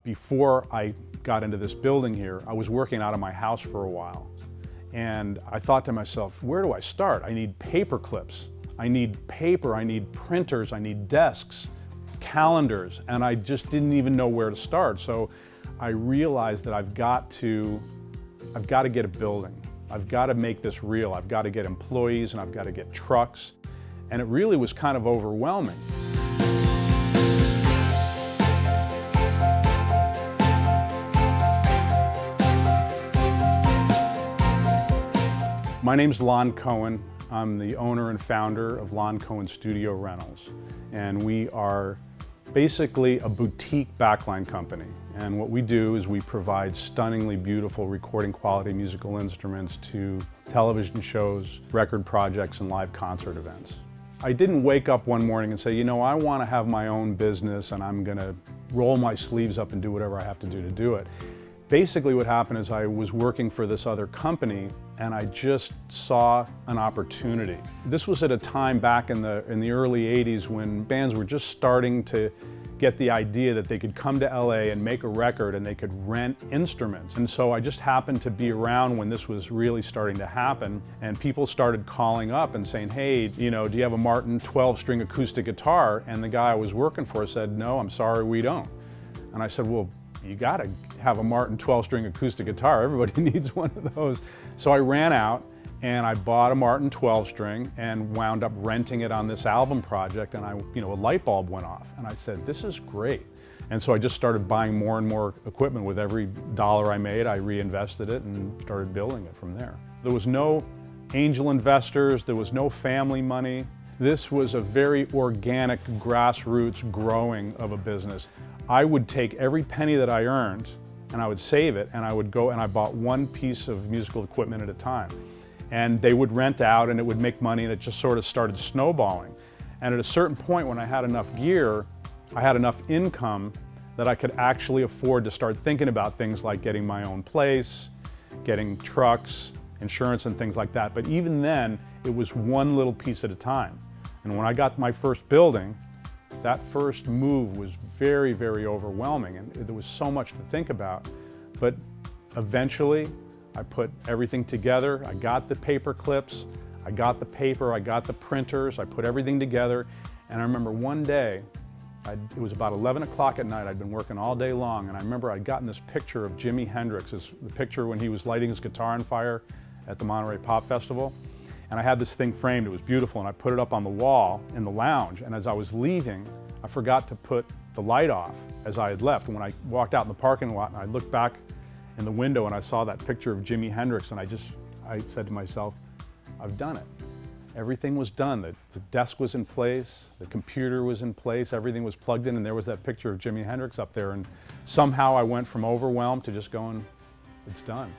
Before I got into this building here, I was working out of my house for a while. And I thought to myself, where do I start? I need paper clips, I need paper, I need printers, I need desks, calendars, and I just didn't even know where to start. So I realized that I've got to get a building. I've got to make this real. I've got to get employees and I've got to get trucks. And it really was kind of overwhelming. My name's Lon Cohen. I'm the owner and founder of Lon Cohen Studio Rentals. And we are basically a boutique backline company. And what we do is we provide stunningly beautiful recording quality musical instruments to television shows, record projects, and live concert events. I didn't wake up one morning and say, you know, I want to have my own business and I'm going to roll my sleeves up and do whatever I have to do it. Basically what happened is I was working for this other company and I just saw an opportunity. This was at a time back in the early 80s when bands were just starting to get the idea that they could come to LA and make a record and they could rent instruments. And so I just happened to be around when this was really starting to happen, and people started calling up and saying, hey, you know, do you have a Martin 12-string acoustic guitar? And the guy I was working for said, no, I'm sorry, we don't. And I said, well, you gotta have a Martin 12-string acoustic guitar. Everybody needs one of those. So I ran out and I bought a Martin 12-string and wound up renting it on this album project, and a light bulb went off. And I said, this is great. And so I just started buying more and more equipment. With every dollar I made, I reinvested it and started building it from there. There was no angel investors, there was no family money. This was a very organic, grassroots growing of a business. I would take every penny that I earned and I would save it, and I would go and I bought one piece of musical equipment at a time. And they would rent out and it would make money, and it just sort of started snowballing. And at a certain point when I had enough gear, I had enough income that I could actually afford to start thinking about things like getting my own place, getting trucks, insurance and things like that. But even then, it was one little piece at a time. And when I got my first building, that first move was very, very overwhelming, and there was so much to think about. But eventually, I put everything together. I got the paper clips, I got the paper, I got the printers, I put everything together. And I remember one day, it was about 11 o'clock at night, I'd been working all day long, and I remember I'd gotten this picture of Jimi Hendrix, the picture when he was lighting his guitar on fire at the Monterey Pop Festival. And I had this thing framed, it was beautiful, and I put it up on the wall in the lounge. And as I was leaving, I forgot to put the light off as I had left. And when I walked out in the parking lot and I looked back in the window and I saw that picture of Jimi Hendrix, and I said to myself, I've done it. Everything was done. The desk was in place, the computer was in place, everything was plugged in, and there was that picture of Jimi Hendrix up there. And somehow I went from overwhelmed to just going, it's done.